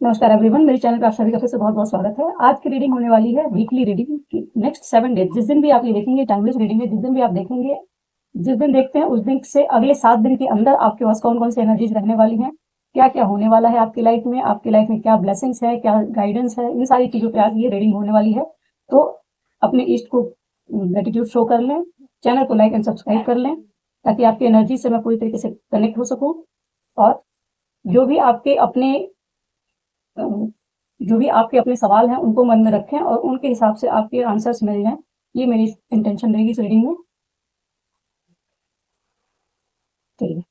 नमस्कार एवरीवन, मेरे चैनल पे आप सभी का फिर से बहुत-बहुत स्वागत है। आज की रीडिंग होने वाली है वीकली रीडिंग की नेक्स्ट 7 डेज। जिस दिन भी आप ये देखेंगे टाइमलेस रीडिंग है, जिस दिन भी आप देखेंगे, जिस दिन देखते हैं उस दिन से अगले 7 दिन के अंदर आपके पास कौन-कौन सी एनर्जीज रहने वाली हैं, क्या-क्या होने वाला है आपकी लाइफ में क्या ब्लेसिंग्स है, क्या गाइडेंस है, इन सारी चीज़ों पे आज ये रीडिंग होने वाली है। तो अपने इष्ट को ग्रैटिट्यूड शो कर लें, चैनल को लाइक एंड सब्सक्राइब कर लें, ताकि आपकी एनर्जी से मैं पूरी तरीके से कनेक्ट हो सकूँ और जो भी आपके अपने जो भी आपके अपने सवाल हैं उनको मन में रखें और उनके हिसाब से आपके आंसर्स मिल जाएं। ये मेरी इंटेंशन रहेगी इस रीडिंग में। चलिए,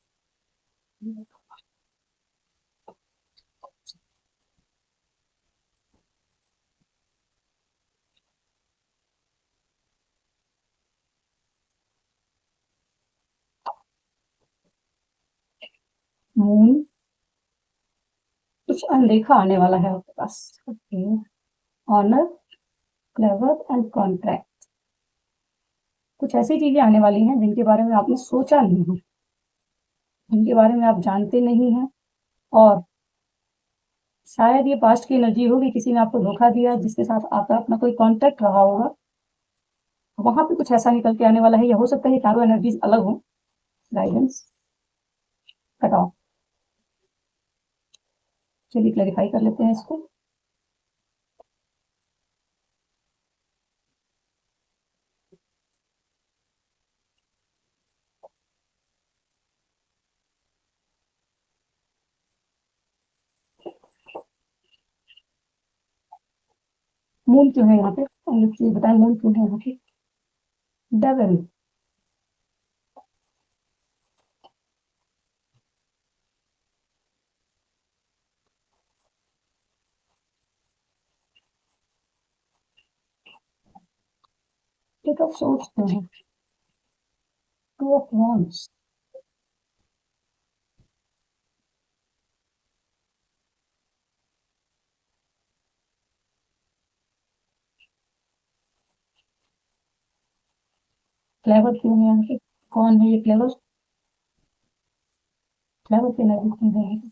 मून, कुछ अनदेखा आने वाला है आपके पास। Okay, honour, clever and contract. कुछ ऐसी चीजें आने वाली हैं जिनके बारे में आपने सोचा नहीं है, जिनके बारे में आप जानते नहीं हैं, और शायद ये पास्ट की एनर्जी होगी। किसी ने आपको धोखा दिया, जिसके साथ आपका अपना कोई कॉन्टेक्ट रहा होगा, वहां पे कुछ ऐसा निकल के आने वाला है, या हो सकता है चारों एनर्जीज अलग हो। Guidance, cut off. चलिए क्लैरिफाई कर लेते हैं इसको। मून क्यों है यहाँ पे, प्लीज बताएं, मून क्यों है यहाँ पे। डेविल, टेक ऑफ सोर्स क्यों है, टू ऑफ वॉन्ड्स, क्लेवर क्यों है यहाँ पे, कौन है ये क्लेवर, क्लेवर की एनर्जी क्यों है यहाँ पे?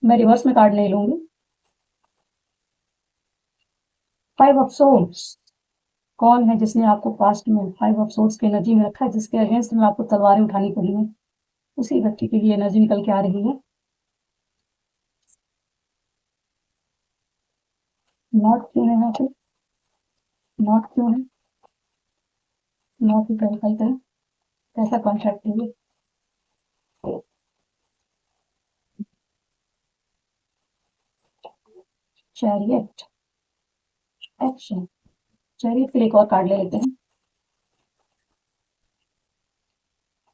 मैं रिवर्स में कार्ड नहीं लूंगी। 5 ऑफ सोर्स, कौन है जिसने आपको पास्ट में 5 ऑफ सोर्स की एनर्जी में रखा है, जिसके अगेंस्ट में आपको तलवारें उठानी पड़ी है, उसी व्यक्ति के लिए एनर्जी निकल के आ रही है। नॉट क्यों है यहाँ पे, नॉट क्यों है, नॉट ही क्लैरिफाई करें, कैसा कॉन्ट्रैक्ट है ये। Chariot, action. चैरियट के लिए एक और कार्ड ले लेते हैं।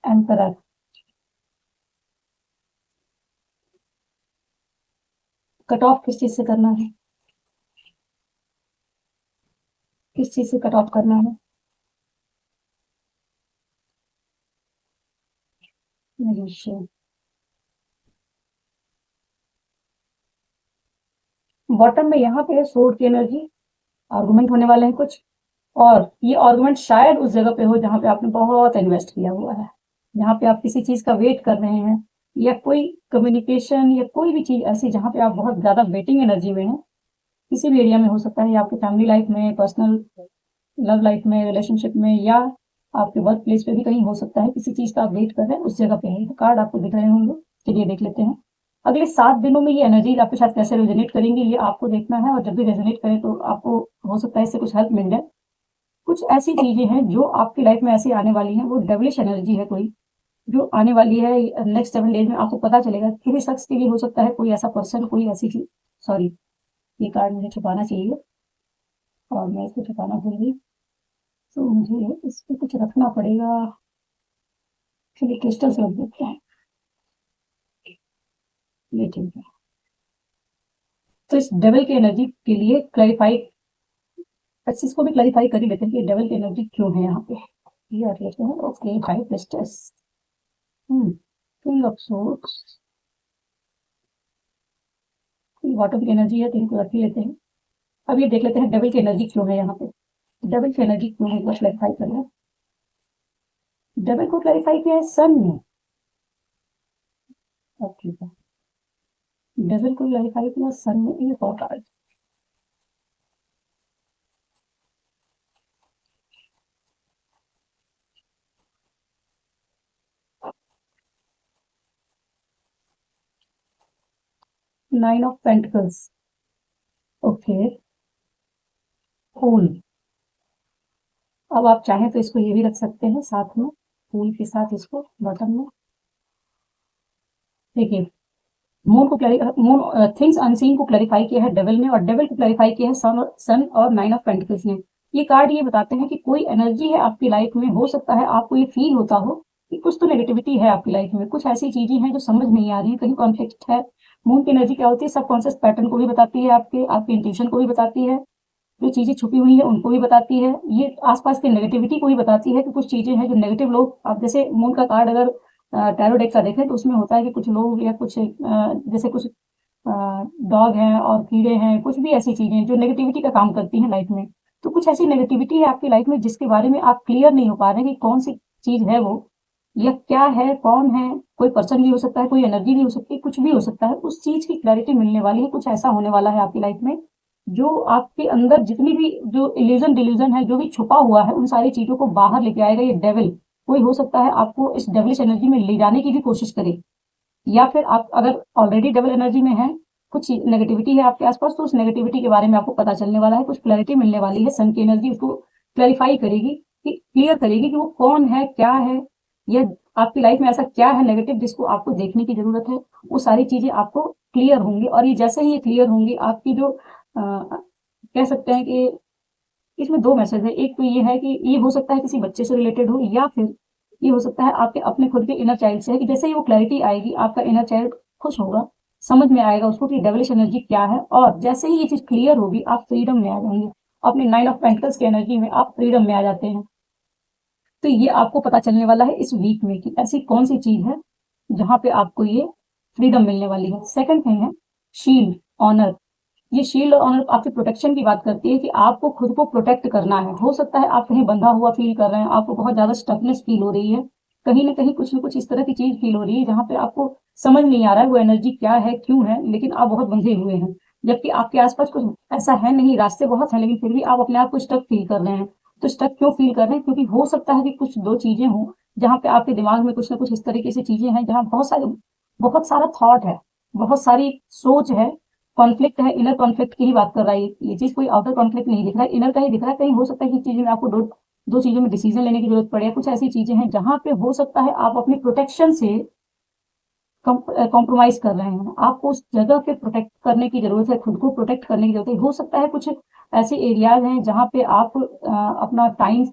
एम्परर, कट ऑफ किस चीज से करना है, किस चीज से कट ऑफ करना है। मैजिशियन, बॉटम में यहाँ पे सोर्ड की एनर्जी, आर्गुमेंट होने वाले हैं कुछ, और ये आर्गुमेंट शायद उस जगह पे हो जहाँ पे आपने बहुत इन्वेस्ट किया हुआ है, जहाँ पे आप किसी चीज का वेट कर रहे हैं, या कोई कम्युनिकेशन या कोई भी चीज ऐसी जहाँ पे आप बहुत ज्यादा वेटिंग एनर्जी में हैं। किसी भी एरिया में हो सकता है, या आपकी फैमिली लाइफ में, पर्सनल लव लाइफ में, रिलेशनशिप में, या आपके वर्क प्लेस पे भी कहीं हो सकता है। किसी चीज का आप वेट कर रहे हैं, उस जगह पे है। तो कार्ड आपको दिख रहे होंगे। चलिए देख लेते हैं अगले 7 दिनों में ये एनर्जी आपके साथ कैसे रेजोनेट करेंगी, ये आपको देखना है। और जब भी रेजोनेट करें तो आपको हो सकता है इससे कुछ हेल्प मिल जाए। कुछ ऐसी चीजें हैं जो आपकी लाइफ में ऐसी आने वाली हैं, वो डेविलिश एनर्जी है कोई, जो आने वाली है नेक्स्ट 7 डेज में। आपको पता चलेगा किसी शख्स के लिए हो सकता है, कोई ऐसा पर्सन, कोई ऐसी चीज। सॉरी, ये कार्ड मुझे छुपाना चाहिए और मैं इसको छुपाना भूल गई, तो मुझे इस पे कुछ रखना पड़ेगा। चलिए क्रिस्टल से रख देते हैं, ये ठीक है। तो इस डेविल की एनर्जी के लिए क्लैरिफाई, इस चीज को भी क्लैरिफाई कर ही लेते हैं कि डेविल की एनर्जी क्यों है यहाँ पे। ये रख लेते हैं। Okay, high priestess, king of swords, bottom की एनर्जी है, तो इनको रख ही लेते हैं। अब ये देख लेते हैं डेविल की एनर्जी क्यों है यहाँ पे, डेविल की एनर्जी क्यों है, बस क्लैरिफाई करना। डेविल को क्लैरिफाई किया है सन ने। अब ठीक है, डेविल को क्लैरिफाई किया सन ने। ये और कार्ड 9 ऑफ पेंटिकल्स। ओके, फूल। अब आप चाहें तो इसको ये भी रख सकते हैं साथ में, फूल के साथ इसको बॉटम में। देखिए, मून थिंग्स अनसीन को क्लैरिफाई किया है डेविल ने, और डेविल को क्लैरिफाई किया है सन और 9 ऑफ पेंटिकल्स ने। ये कार्ड ये बताते हैं कि कोई एनर्जी है आपकी लाइफ में। हो सकता है आपको ये फील होता हो कि कुछ तो नेगेटिविटी है आपकी लाइफ में, कुछ ऐसी चीजें हैं जो समझ नहीं आ रही है, कहीं कॉन्फ्लिक्ट है। मून की एनर्जी क्या होती है? सबकॉन्शियस पैटर्न को भी बताती है, आपके इंट्यूशन को भी बताती है, जो चीजें छुपी हुई है उनको भी बताती है, ये आसपास की नेगेटिविटी को भी बताती है कि कुछ चीजें हैं जो नेगेटिव लोग। आप जैसे मून का कार्ड अगर टैरो डेक का देखें तो उसमें होता है कि कुछ लोग या कुछ जैसे कुछ डॉग हैं और कीड़े हैं, कुछ भी ऐसी चीजें जो नेगेटिविटी का काम करती हैं लाइफ में। तो कुछ ऐसी नेगेटिविटी है आपकी लाइफ में जिसके बारे में आप क्लियर नहीं हो पा रहे कि कौन सी चीज है वो, या क्या है, कौन है। कोई पर्सन भी हो सकता है, कोई एनर्जी भी हो सकती है, कुछ भी हो सकता है। उस चीज की क्लैरिटी मिलने वाली है, कुछ ऐसा होने वाला है आपकी लाइफ में जो आपके अंदर जितनी भी जो इल्यूजन डिल्यूजन है, जो भी छुपा हुआ है, उन सारी चीजों को बाहर लेके आएगा ये डेविल। कोई हो सकता है आपको इस डेविलिश एनर्जी में ले जाने की भी कोशिश करे, या फिर आप अगर ऑलरेडी डबल एनर्जी में है, कुछ नेगेटिविटी है आपके आसपास, तो उस नेगेटिविटी के बारे में आपको पता चलने वाला है, कुछ क्लैरिटी मिलने वाली है। सन की एनर्जी उसको क्लैरिफाई करेगी, कि क्लियर करेगी कि वो कौन है, क्या है, या आपकी लाइफ में ऐसा क्या है नेगेटिव जिसको आपको देखने की जरूरत है। वो सारी चीजें आपको क्लियर होंगी, और ये जैसे ही ये क्लियर होंगी, आपकी जो कह सकते हैं कि इसमें दो मैसेज है। एक तो ये है कि ये हो सकता है किसी बच्चे से रिलेटेड हो, या फिर ये हो सकता है आपके अपने खुद के इनर चाइल्ड से है, कि जैसे ही वो क्लैरिटी आएगी आपका इनर चाइल्ड खुश होगा, समझ में आएगा उसको कि डेविलिश एनर्जी क्या है, और जैसे ही ये चीज क्लियर होगी आप फ्रीडम में आ जाएंगे। अपने 9 ऑफ पेंटिकल्स की एनर्जी में आप फ्रीडम में आ जाते हैं। तो ये आपको पता चलने वाला है इस वीक में कि ऐसी कौन सी चीज है जहां पे आपको ये फ्रीडम मिलने वाली है। सेकंड थिंग है शील्ड, ऑनर। ये शील्ड और ऑनर आपकी प्रोटेक्शन की बात करती है कि आपको खुद को प्रोटेक्ट करना है। हो सकता है आप कहीं बंधा हुआ फील कर रहे हैं, आपको बहुत ज्यादा स्टकनेस फील हो रही है, कहीं ना कहीं कुछ ना कुछ इस तरह की चीज फील हो रही है जहां पे आपको समझ नहीं आ रहा है वो एनर्जी क्या है, क्यों है, लेकिन आप बहुत बंधे हुए हैं। जबकि आपके आसपास कुछ ऐसा है नहीं, रास्ते बहुत हैं, लेकिन फिर भी आप अपने आप को स्टक फील कर रहे हैं। तो स्टक क्यों फील कर रहे हैं? क्योंकि हो सकता है कि कुछ दो चीजें हों जहां पे आपके दिमाग में कुछ ना कुछ इस तरीके से चीजें हैं, जहां बहुत सारा थॉट है, बहुत सारी सोच है, कॉन्फ्लिक्ट है। इनर कॉन्फ्लिक्ट की ही बात कर रहा है ये चीज, कोई आउटर कॉन्फ्लिक्ट नहीं दिख रहा है, इनर का ही दिख रहा है। कहीं हो सकता है कि चीजें में आपको दो चीजों में डिसीजन लेने की जरूरत पड़े। कुछ ऐसी चीजें हैं जहां पे हो सकता है आप अपनी प्रोटेक्शन से कॉम्प्रोमाइज कर रहे हैं। आपको उस जगह पे प्रोटेक्ट करने की जरूरत है, खुद को प्रोटेक्ट करने की जरूरत है। हो सकता है कुछ ऐसे एरियाज हैं जहां पे आप अपना टाइम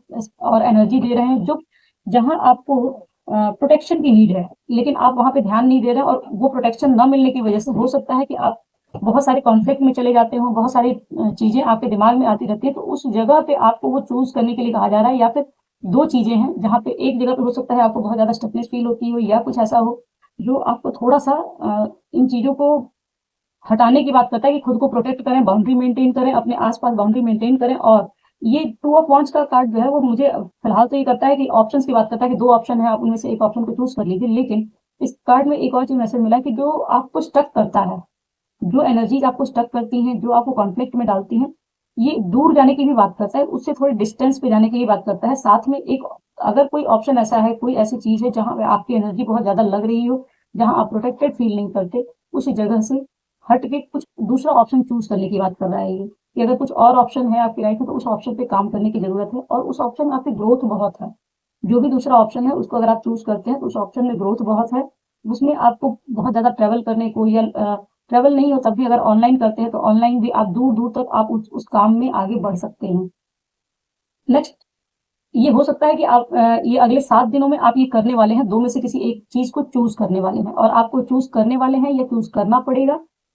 और एनर्जी दे रहे हैं, जो जहां आपको प्रोटेक्शन की नीड है, लेकिन आप वहां पे ध्यान नहीं दे रहे, और वो प्रोटेक्शन न मिलने की वजह से हो सकता है कि आप बहुत सारे कॉन्फ्लिक्ट में चले जाते हो, बहुत सारी चीजें आपके दिमाग में आती रहती है। तो उस जगह पे आपको वो चूज करने के लिए कहा जा रहा है। या फिर दो चीजें हैं जहां पे एक जगह पे हो सकता है आपको बहुत ज्यादा स्टकनेस फील होती हो, या कुछ ऐसा हो जो आपको थोड़ा सा इन चीजों को हटाने की बात करता है, कि खुद को प्रोटेक्ट करें, बाउंड्री मेंटेन करें, अपने आसपास बाउंड्री मेंटेन करें। और ये 2 ऑफ वांड्स का कार्ड जो है वो मुझे फिलहाल तो ये करता है कि ऑप्शंस की बात करता है कि दो ऑप्शन है, आप उनमें से एक ऑप्शन को चूज कर लीजिए। लेकिन इस कार्ड में एक और चीज मैसेज मिला कि जो आपको स्टक करता है, जो एनर्जीज आपको स्टक करती हैं, जो आपको कॉन्फ्लिक्ट में डालती हैं, ये दूर जाने की भी बात करता है, उससे थोड़े डिस्टेंस पे जाने की भी बात करता है। साथ में एक अगर कोई ऑप्शन ऐसा है, कोई ऐसी चीज है जहां पे आपकी एनर्जी बहुत ज्यादा लग रही हो, जहां आप प्रोटेक्टेड फील नहीं करते, उस जगह से हट के कुछ दूसरा ऑप्शन चूज करने की बात कर रहा है ये, कि अगर कुछ और ऑप्शन है आपकी लाइफ में तो उस ऑप्शन पे काम करने की जरूरत है, और उस ऑप्शन में आपकी ग्रोथ बहुत है। जो भी दूसरा ऑप्शन है उसको अगर आप चूज करते हैं तो उस ऑप्शन में ग्रोथ बहुत है। उसमें आपको बहुत ज्यादा ट्रेवल करने को, या ट्रेवल नहीं हो तब भी अगर ऑनलाइन करते हैं तो ऑनलाइन भी आप दूर दूर तक आप उस काम में आगे बढ़ सकते हैं। नेक्स्ट, ये हो सकता है कि आप ये अगले 7 दिनों में आप ये करने वाले हैं, दो में से किसी एक चीज को चूज करने वाले हैं, और आपको चूज करने वाले हैं या चूज करना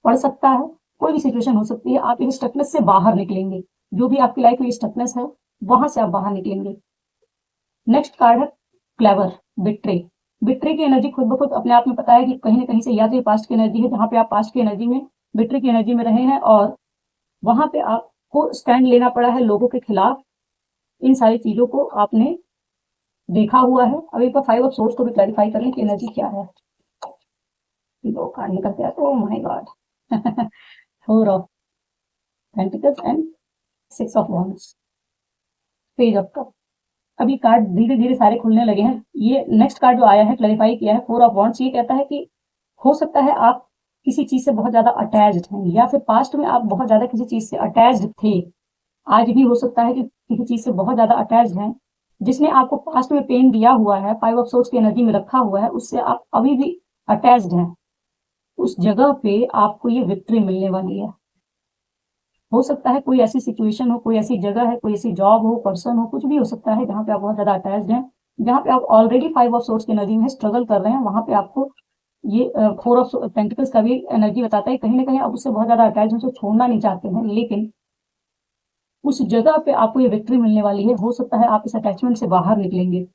पड़ सकता है, कोई भी सिचुएशन हो सकती है। आप इस स्टकनेस से बाहर निकलेंगे, जो भी आपकी लाइफ में स्टकनेस है वहां से आप बाहर निकलेंगे। नेक्स्ट कार्ड है क्लेवर, बिट्रे। बिट्रे की एनर्जी खुद ब खुद अपने आप में पता है कि कहीं ना कहीं से या तो ये पास्ट की एनर्जी है, जहां पे आप पास्ट की एनर्जी में, बिट्रे की एनर्जी में रहे हैं, और वहां पे आपको स्टैंड लेना पड़ा है लोगों के खिलाफ। इन सारी चीजों को आपने देखा हुआ है। अब एक बार 5 ऑफ सोर्स को भी क्लैरिफाई कर लें कि एनर्जी क्या है। दो कार्ड निकल के आए, oh my God. 4 of pentacles and 6 of wands, page of cup. अभी कार्ड धीरे धीरे सारे खुलने लगे हैं। ये नेक्स्ट कार्ड जो आया है क्लैरिफाई किया है 4 ऑफ wands, ये कहता है कि हो सकता है आप किसी चीज से बहुत ज्यादा अटैच्ड हैं, या फिर पास्ट में आप बहुत ज्यादा किसी चीज से अटैच्ड थे। आज भी हो सकता है कि किसी चीज से बहुत ज्यादा अटैच्ड हैं, जिसने आपको पास्ट में पेन दिया हुआ है, 5 ऑफ सोर्स की एनर्जी में रखा हुआ है, उससे आप अभी भी अटैच्ड हैं। उस जगह पे आपको ये विक्ट्री मिलने वाली है। हो सकता है कोई ऐसी सिचुएशन हो, कोई ऐसी जगह है, कोई ऐसी जॉब हो, पर्सन हो, कुछ भी हो सकता है जहाँ पे आप बहुत ज्यादा अटैच्ड हैं, जहाँ पे आप ऑलरेडी 5 ऑफ सोर्स की एनर्जी में स्ट्रगल कर रहे हैं। वहां पे आपको ये 4 ऑफ पेंटिकल्स का भी एनर्जी बताता है कहीं ना कहीं आप उससे बहुत ज्यादा अटैच हैं, उसे छोड़ना नहीं चाहते हैं, लेकिन उस जगह पे आपको ये विक्ट्री मिलने वाली है। हो सकता है आप इस अटैचमेंट से बाहर निकलेंगे।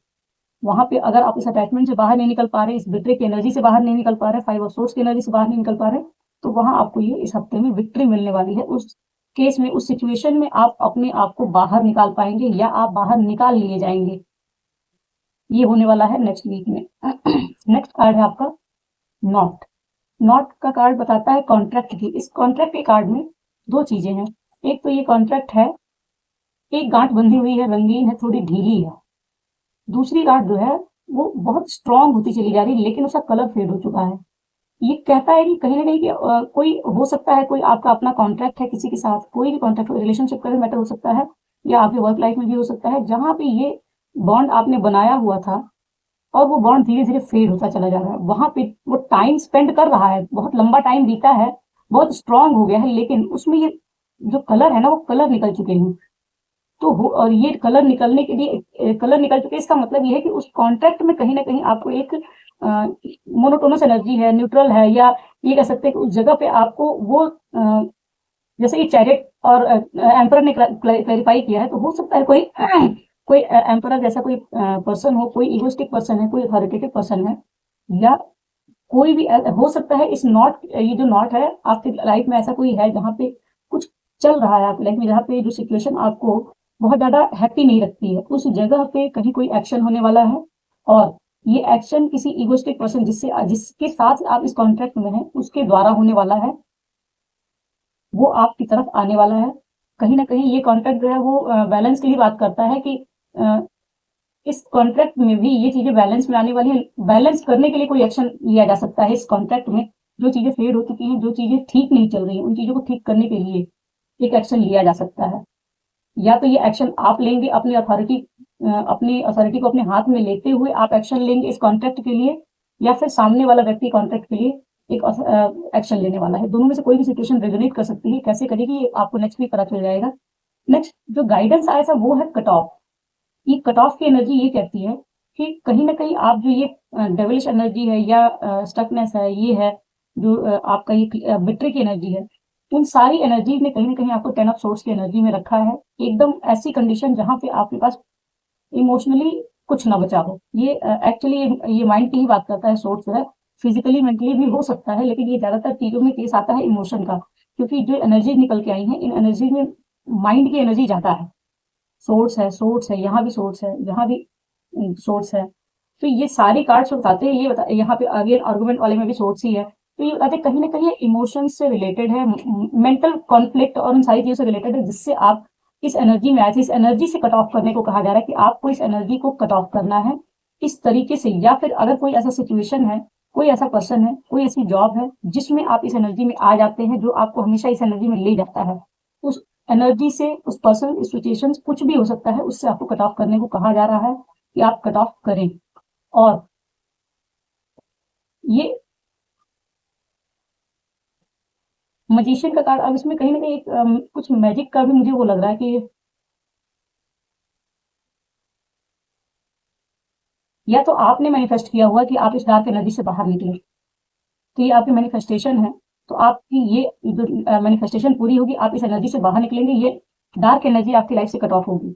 वहां पे अगर आप इस अटैचमेंट से बाहर नहीं निकल पा रहे, इस विक्ट्री की एनर्जी से बाहर नहीं निकल पा रहे, 5 ऑफ सोर्स की एनर्जी से बाहर नहीं निकल पा रहे, तो वहां आपको ये इस हफ्ते में विक्ट्री मिलने वाली है। उस केस में, उस सिचुएशन में आप अपने आप को बाहर निकाल पाएंगे, या आप बाहर निकाल लिए जाएंगे। ये होने वाला है नेक्स्ट वीक में। नेक्स्ट कार्ड है आपका नॉट। नॉट का कार्ड बताता है कॉन्ट्रैक्ट की। इस कॉन्ट्रैक्ट के कार्ड में दो चीजें हैं। एक तो ये कॉन्ट्रैक्ट है, एक गांठ बंधी हुई है, रंगीन है, थोड़ी ढीली है। दूसरी गांठ जो है वो बहुत स्ट्रांग होती चली जा रही है, लेकिन उसका कलर फेड हो चुका है। ये कहता है कि कहीं ना कहीं कोई हो सकता है, कोई आपका अपना कॉन्ट्रैक्ट है किसी के साथ, कोई भी कॉन्ट्रैक्ट, रिलेशनशिप का भी मैटर हो सकता है, या आपके वर्क लाइफ में भी हो सकता है, जहां पे ये बॉन्ड आपने बनाया हुआ था और वो बॉन्ड धीरे धीरे फेड होता चला जा रहा है। वहां पे वो टाइम स्पेंड कर रहा है, बहुत लंबा टाइम बीता है, बहुत स्ट्रांग हो गया है, लेकिन उसमें ये जो कलर है ना, वो कलर निकल चुके हैं। तो और ये कलर निकलने के लिए, कलर निकल चुके, इसका मतलब ये है कि उस कॉन्ट्रैक्ट में कहीं ना कहीं आपको एक मोनोटोनस एनर्जी है, न्यूट्रल है, या ये कह सकते हैं कि उस जगह पे आपको वो जैसे ये चैरिट और एम्परर ने क्लैरिफाई किया है, तो हो सकता है कोई कोई एम्परर जैसा कोई पर्सन हो, कोई इगोस्टिक पर्सन है, कोई अथॉरिटेटिव पर्सन है, या कोई भी हो सकता है इस नॉट, ये जो नॉट है आपकी लाइफ में, ऐसा कोई है जहाँ पे कुछ चल रहा है आपकी लाइफ में, जहाँ पे जो सिचुएशन आपको बहुत ज्यादा हैप्पी नहीं रखती है, उस जगह पे कहीं कोई एक्शन होने वाला है। और ये एक्शन किसी इगोस्टिक पर्सन जिसके साथ आप इस कॉन्ट्रैक्ट में हैं, उसके द्वारा होने वाला है। वो आपकी तरफ आने वाला है। कहीं ना कहीं ये कॉन्ट्रैक्ट जो है वो बैलेंस की ही बात करता है कि इस कॉन्ट्रैक्ट में भी ये चीजें बैलेंस में आने वाली है। बैलेंस करने के लिए कोई एक्शन लिया जा सकता है इस कॉन्ट्रैक्ट में। जो चीजें फेड हो चुकी हैं, जो चीजें ठीक नहीं चल रही हैं, उन चीजों को ठीक करने के लिए एक एक्शन लिया जा सकता है। या तो ये एक्शन आप लेंगे, अपनी अथॉरिटी को अपने हाथ में लेते हुए आप एक्शन लेंगे इस कॉन्ट्रैक्ट के लिए, या फिर सामने वाला व्यक्ति कॉन्ट्रैक्ट के लिए एक एक्शन लेने वाला है। दोनों में से कोई भी सिचुएशन रेजोनेट कर सकती है। कैसे करेगी ये आपको नेक्स्ट वीक पता चल जाएगा। नेक्स्ट जो गाइडेंस आया था वो है कट ऑफ। ये कट ऑफ की एनर्जी ये कहती है कि कहीं ना कहीं आप जो ये डेविलिश एनर्जी है, या स्टकनेस है, ये है जो आपका ये विक्ट्री की एनर्जी है, उन सारी एनर्जी ने कहीं ना कहीं आपको 10 ऑफ सोर्स की एनर्जी में रखा है। एकदम ऐसी कंडीशन जहां पे आपके पास इमोशनली कुछ ना बचा हो। ये एक्चुअली ये माइंड की ही बात करता है। सोर्स जो है फिजिकली मेंटली भी हो सकता है, लेकिन ये ज्यादातर चीजों में केस आता है इमोशन का, क्योंकि जो एनर्जी निकल के आई है, इन एनर्जी में माइंड की एनर्जी ज्यादा है। सोर्स है, यहाँ भी सोर्स है, यहाँ भी सोर्स है। तो ये सारी कार्ड्स बताते हैं, यहाँ पे अगेन आर्गुमेंट वाले में भी सोर्स ही है। तो ये बताते हैं कहीं ना कहीं इमोशंस से रिलेटेड है, मेंटल कॉन्फ्लिक्ट और उन सारी चीजों से रिलेटेड है, जिससे आप इस एनर्जी में आए थे। इस एनर्जी से कट ऑफ करने को कहा जा रहा है कि आपको इस एनर्जी को कट ऑफ करना है इस तरीके से। या फिर अगर कोई ऐसा सिचुएशन है, कोई ऐसा पर्सन है, कोई ऐसी जॉब है जिसमें आप इस एनर्जी में आ जाते हैं, जो आपको हमेशा इस एनर्जी में ले जाता है, उस एनर्जी से, उस पर्सन, सिचुएशन, कुछ भी हो सकता है, उससे आपको कट ऑफ करने को कहा जा रहा है कि आप कट ऑफ करें। और ये मजिशियन का कार्ड, अब इसमें कहीं ना कहीं कुछ मैजिक का भी मुझे वो लग रहा है कि या तो आपने मैनिफेस्ट किया हुआ कि आप इस डार्क एनर्जी से बाहर निकले, तो ये आपकी मैनिफेस्टेशन है। तो आपकी ये जो मैनिफेस्टेशन पूरी होगी, आप इस एनर्जी से बाहर निकलेंगे, ये डार्क एनर्जी आपकी लाइफ से कट ऑफ होगी।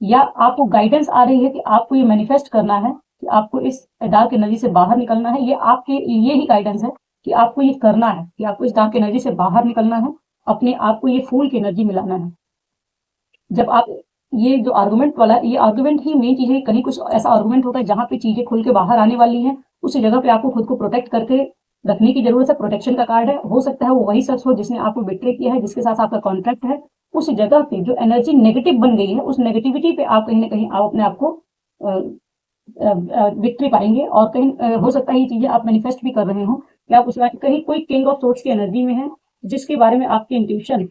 या आपको गाइडेंस आ रही है कि आपको ये मैनिफेस्ट करना है कि आपको इस डार्क एनर्जी से बाहर निकलना है। ये आपके लिए ही गाइडेंस है कि आपको ये करना है, कि आपको इस डार्क एनर्जी से बाहर निकलना है, अपने आप को ये फूल की एनर्जी मिलाना है। जब आप ये जो आर्गुमेंट वाला, ये आर्गुमेंट ही मेन चीज है। कहीं कुछ ऐसा आर्गुमेंट होता है जहां पे चीजें खुल के बाहर आने वाली हैं, उस जगह पे आपको खुद को प्रोटेक्ट करके रखने की जरूरत है। प्रोटेक्शन का कार्ड है, हो सकता है वो वही शख्स हो जिसने आपको बिट्रे किया है, जिसके साथ आपका कॉन्ट्रैक्ट है। उस जगह पे जो एनर्जी नेगेटिव बन गई है, उस नेगेटिविटी पे आप कहीं ना कहीं आप अपने आप को विक्ट्री पाएंगे। और कहीं हो सकता है ये चीजें आप मैनिफेस्ट भी कर रहे हो कि आप उसमें कहीं कोई किंग ऑफ सोर्ट्स की एनर्जी में है, जिसके बारे में आपकी इंट्यूशन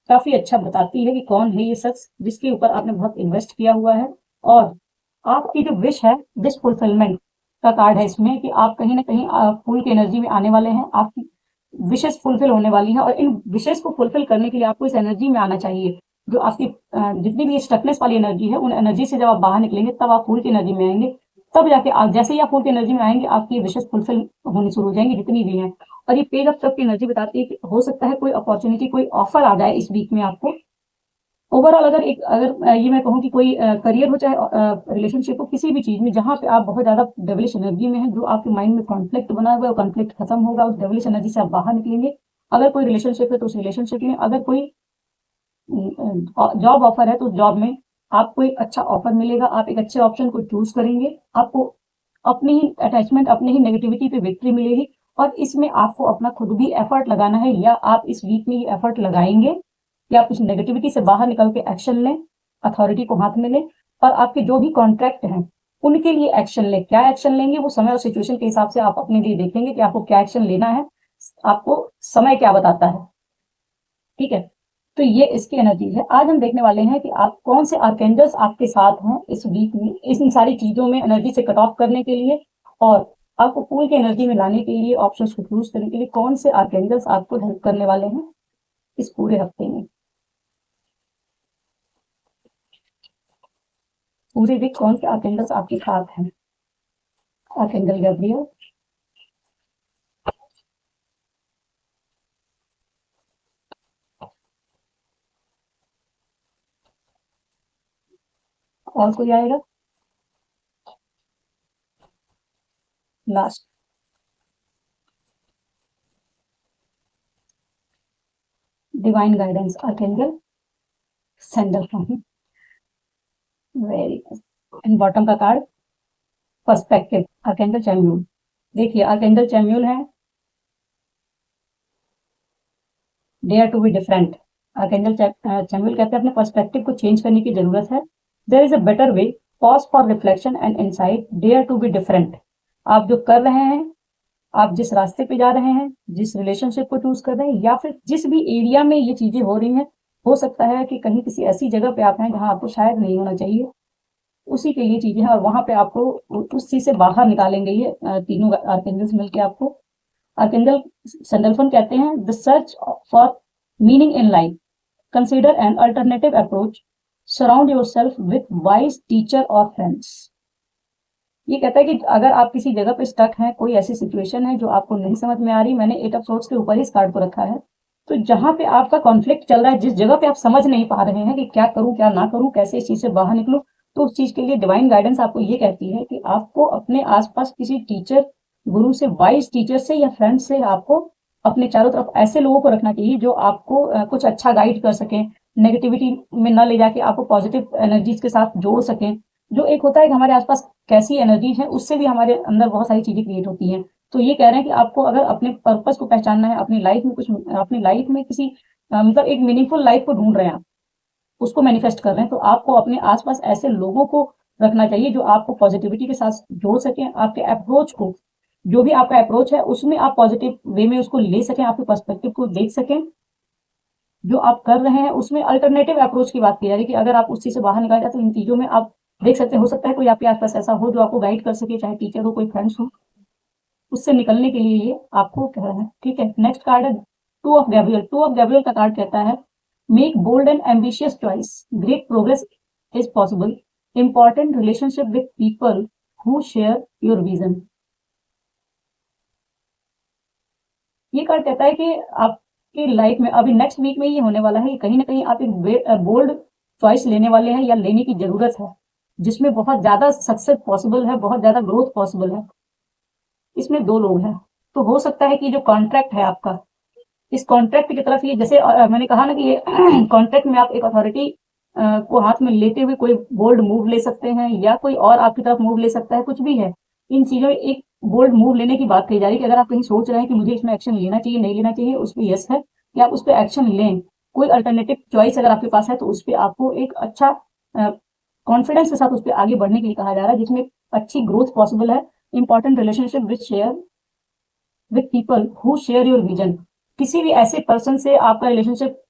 काफी अच्छा बताती है कि कौन है ये शख्स जिसके ऊपर आपने बहुत इन्वेस्ट किया हुआ है। और आपकी जो विश है, विश फुलफिलमेंट का कार्ड है इसमें, कि आप कहीं ना कहीं फूल की एनर्जी में आने वाले हैं। आपकी विशेष फुलफिल होने वाली है, और इन विशेष को फुलफिल करने के लिए आपको इस एनर्जी में आना चाहिए। जो आपकी जितनी भी स्टकनेस वाली एनर्जी है, उन एनर्जी से जब आप बाहर निकलेंगे तब आप फूल की एनर्जी में आएंगे। तब जाके आप जैसे ही आप फूल की एनर्जी में आएंगे, आपकी विशेष फुलफिल होनी शुरू हो जाएंगी जितनी भी हैं। और ये पेज ऑफ कप की एनर्जी बताती है कि हो सकता है कोई अपॉर्चुनिटी, कोई ऑफर आ जाए इस वीक में आपको। ओवरऑल अगर ये मैं कहूँ कि कोई करियर हो, चाहे रिलेशनशिप हो, किसी भी चीज में जहां पे आप बहुत ज्यादा डेविलिश एनर्जी में है, जो आपके माइंड में कॉन्फ्लिक्ट बना हुआ है, वो कॉन्फ्लिक्ट खत्म होगा, उस डेविलिश एनर्जी से आप बाहर निकलेंगे। अगर कोई रिलेशनशिप है तो उस रिलेशनशिप में, अगर कोई जॉब ऑफर है तो जॉब में आपको एक अच्छा ऑफर मिलेगा। आप एक अच्छे ऑप्शन को चूज करेंगे, आपको अपनी ही अटैचमेंट, अपनी ही नेगेटिविटी पे विक्ट्री मिलेगी। और इसमें आपको अपना खुद भी एफर्ट लगाना है, या आप इस वीक में ये एफर्ट लगाएंगे, या आप इस नेगेटिविटी से बाहर निकल के एक्शन लें, अथॉरिटी को हाथ में लें। और आपके जो भी कॉन्ट्रैक्ट हैं उनके लिए एक्शन लें। क्या एक्शन लेंगे वो समय और सिचुएशन के हिसाब से आप अपने लिए देखेंगे कि आपको क्या एक्शन लेना है, आपको समय क्या बताता है। ठीक है, तो ये इसकी एनर्जी है। आज हम देखने वाले हैं कि आप कौन से आर्केंजल्स आपके साथ हैं इस वीक में, इन सारी चीजों में एनर्जी से कट ऑफ करने के लिए, और आपको फूल की एनर्जी में लाने के लिए, ऑप्शंस को चूज करने के लिए कौन से आर्केंजल्स आपको हेल्प करने वाले हैं इस पूरे हफ्ते में। पूरे वीक कौन से आर्केंजल्स आपके साथ हैं। आर्केंजल गैब्रियल, और कोई आएगा last. Divine guidance, archangel Sandalphon. Very nice. And bottom का कार्ड पर्सपेक्टिव, आर्केंजल चैम्यूल। देखिए आर्केंजल चैम्यूल है, dare to be different. Archangel Chamuel कहते हैं अपने पर्सपेक्टिव को चेंज करने की जरूरत है। There is a better way, pause for reflection and insight, dare to be different. आप जो कर रहे हैं, आप जिस रास्ते पे जा रहे हैं, जिस रिलेशनशिप को चूज कर रहे हैं, या फिर जिस भी एरिया में ये चीजें हो रही हैं, हो सकता है कि कहीं किसी ऐसी जगह पे आप हैं जहां आपको शायद नहीं होना चाहिए, उसी के लिए चीजें हैं। और वहां पे आपको उस चीज से बाहर निकालेंगे ये तीनों आर्केंजल्स मिलके आपको। आर्केंजल सैंडलफन कहते हैं the search for meaning in life, consider an alternative approach, surround yourself with wise teacher और फ्रेंड्स। ये कहता है कि अगर आप किसी जगह पे स्टक हैं, कोई ऐसी सिचुएशन है जो आपको नहीं समझ में आ रही, मैंने 8 ऑफ सोर्ट्स के ऊपर ही इस कार्ड को रखा है, तो जहां पे आपका कॉन्फ्लिक्ट चल रहा है, जिस जगह पे आप समझ नहीं पा रहे हैं कि क्या करूं क्या ना करूं, कैसे इस चीज से बाहर निकलूं, तो उस चीज के लिए डिवाइन गाइडेंस आपको ये कहती है कि आपको अपने आसपास किसी टीचर, गुरु से, वाइज टीचर से या फ्रेंड से आपको अपने चारों तरफ ऐसे लोगों को रखना चाहिए जो आपको कुछ अच्छा गाइड कर सकें, नेगेटिविटी में न ले जाके आपको पॉजिटिव एनर्जीज के साथ जोड़ सकें। जो एक होता है कि हमारे आसपास कैसी एनर्जीज है, उससे भी हमारे अंदर बहुत सारी चीजें क्रिएट होती हैं। तो ये कह रहे हैं कि आपको अगर अपने पर्पस को पहचानना है, अपनी लाइफ में कुछ, अपनी लाइफ में किसी मतलब एक मीनिंगफुल लाइफ को ढूंढ रहे हैं आप, उसको मैनिफेस्ट कर रहे हैं, तो आपको अपने आसपास ऐसे लोगों को रखना चाहिए जो आपको पॉजिटिविटी के साथ जोड़ सकें, आपके अप्रोच को, जो भी आपका अप्रोच है उसमें आप पॉजिटिव वे में उसको ले सकें, आपके पर्सपेक्टिव को देख सकें, जो आप कर रहे हैं उसमें अल्टरनेटिव अप्रोच की बात की जा रही है कि अगर आप उस चीज से बाहर निकल जाए तो इन चीजों में आप देख सकते हैं। हो सकता है कोई आपके आसपास ऐसा हो जो आपको गाइड कर सके, चाहे टीचर हो, कोई फ्रेंड्स हो, उससे निकलने के लिए ये आपको कह रहा है। ठीक है, नेक्स्ट कार्ड है two of Gabriel. Two of Gabriel का कार्ड कहता है make bold and ambitious choice, great progress is possible, important relationship with people who share your vision. ये कार्ड कहता है कि आपकी लाइफ में अभी नेक्स्ट वीक में ये होने वाला है, कहीं ना कहीं आप एक बोल्ड चॉइस लेने वाले हैं या लेने की जरूरत है, जिसमें बहुत ज्यादा सक्सेस पॉसिबल है, बहुत ज्यादा ग्रोथ पॉसिबल है। इसमें दो लोग हैं, तो हो सकता है कि जो कॉन्ट्रैक्ट है आपका, इस कॉन्ट्रैक्ट की तरफ ये, जैसे मैंने कहा ना कि ये कॉन्ट्रैक्ट में आप एक अथॉरिटी को हाथ में लेते हुए कोई बोल्ड मूव ले सकते हैं, या कोई और आपकी तरफ मूव ले सकता है, कुछ भी है। इन चीज़ों में एक बोल्ड मूव लेने की बात कही जा रही है कि अगर आप कहीं सोच रहे हैं कि मुझे इसमें एक्शन लेना चाहिए, नहीं लेना चाहिए, उस पे यस है कि आप उस पे एक्शन लें। कोई अल्टरनेटिव चॉइस अगर आपके पास है तो उस पे आपको एक अच्छा कॉन्फिडेंस के साथ उस पे आगे बढ़ने के लिए कहा जा रहा है, जिसमें अच्छी ग्रोथ पॉसिबल है। Important relationship with people who share your vision. किसी भी ऐसे पर्सन से आपका रिलेशनशिप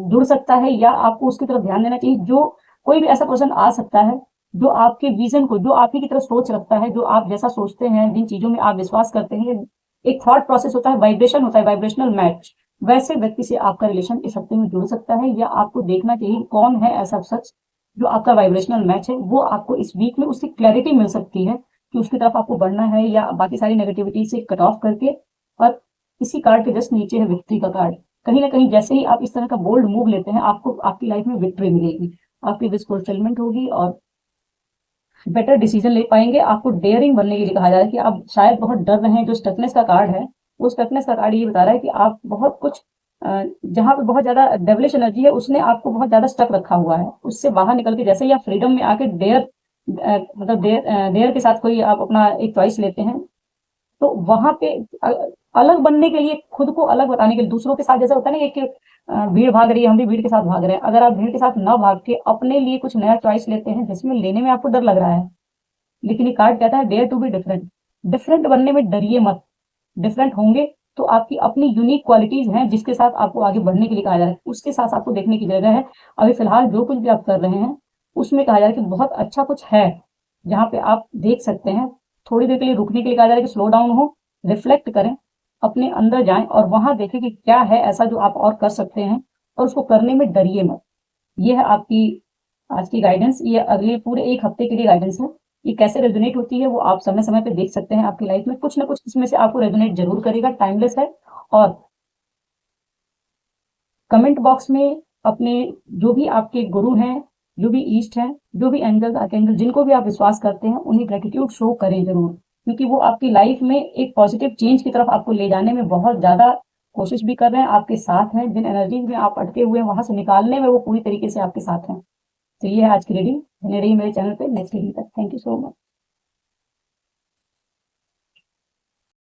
जुड़ सकता है, या आपको उसकी तरफ ध्यान देना चाहिए। जो कोई भी ऐसा पर्सन आ सकता है जो आपके विजन को, जो आप ही की तरफ सोच रखता है, जो आप जैसा सोचते हैं, जिन चीजों में आप विश्वास करते हैं। एक थॉट प्रोसेस होता है, वाइब्रेशन होता है, वाइब्रेशनल मैच। वैसे व्यक्ति से आपका रिलेशन इस हफ्ते में जुड़ सकता है, या आपको देखना चाहिए कौन है ऐसा शख्स जो आपका वाइब्रेशनल मैच है। वो आपको इस वीक में उसकी क्लैरिटी मिल सकती है कि उसकी तरफ आपको बढ़ना है, या बाकी सारी नेगेटिविटी से कट ऑफ करके। और इसी कार्ड के जस्ट नीचे है विक्ट्री का कार्ड। कहीं ना कहीं जैसे ही आप इस तरह का बोल्ड मूव लेते हैं, आपको आपकी लाइफ में विक्ट्री मिलेगी, आपकी विश फुलफिलमेंट होगी, और बेटर डिसीजन ले पाएंगे। आपको डेयरिंग बनने के लिए कहा जा रहा है कि आप शायद बहुत डर रहे हैं। जो स्टकनेस का कार्ड है, वो स्टकनेस का कार्ड ये बता रहा है कि आप बहुत कुछ जहाँ पे बहुत ज्यादा डेविलिश एनर्जी है, उसने आपको बहुत ज्यादा स्टक रखा हुआ है। उससे बाहर निकल के जैसे ही आप फ्रीडम में आके डेयर, मतलब डेयर के साथ कोई आप अपना एक चॉइस लेते हैं, तो वहां पे अलग बनने के लिए, खुद को अलग बताने के लिए, दूसरों के साथ जैसा होता है ना कि भीड़ भाग रही है, हम भी भीड़ के साथ भाग रहे हैं। अगर आप भीड़ के साथ न भाग के अपने लिए कुछ नया चॉइस लेते हैं, जिसमें लेने में आपको डर लग रहा है, लेकिन ये कार्ड कहता है dare to be different. Different बनने में डरिए मत। डिफरेंट होंगे तो आपकी अपनी यूनिक क्वालिटीज हैं, जिसके साथ आपको आगे बढ़ने के लिए कहा जा रहा है। उसके साथ आपको देखने की जगह है। अभी फिलहाल जो कुछ भी आप कर रहे हैं, उसमें कहा जा रहा है कि बहुत अच्छा कुछ है, जहाँ पे आप देख सकते हैं। थोड़ी देर के लिए रुकने के लिए कहा जा रहा है कि स्लो डाउन हो, रिफ्लेक्ट करें, अपने अंदर जाएं और वहां देखें कि क्या है ऐसा जो आप और कर सकते हैं, और उसको करने में डरिए मत। ये है आपकी आज की गाइडेंस। ये अगले पूरे एक हफ्ते के लिए गाइडेंस है। ये कैसे रेजोनेट होती है वो आप समय समय पे देख सकते हैं। आपकी लाइफ में कुछ ना कुछ इसमें से आपको रेजोनेट जरूर करेगा, टाइमलेस है। और कमेंट बॉक्स में अपने जो भी आपके गुरु हैं, जो भी ईस्ट हैं, जो भी एंजल आर्कएंजल, जिनको भी आप विश्वास करते हैं, उन्हें ग्रेटिट्यूड शो करें जरूर, क्योंकि वो आपकी लाइफ में एक पॉजिटिव चेंज की तरफ आपको ले जाने में बहुत ज्यादा कोशिश भी कर रहे हैं, आपके साथ हैं। जिन एनर्जीज में आप अटके हुए हैं, वहां से निकालने में वो पूरी तरीके से आपके साथ हैं। तो ये है आज की रीडिंग। बने रहिए मेरे चैनल पे नेक्स्ट रीडिंग तक। Thank you so much.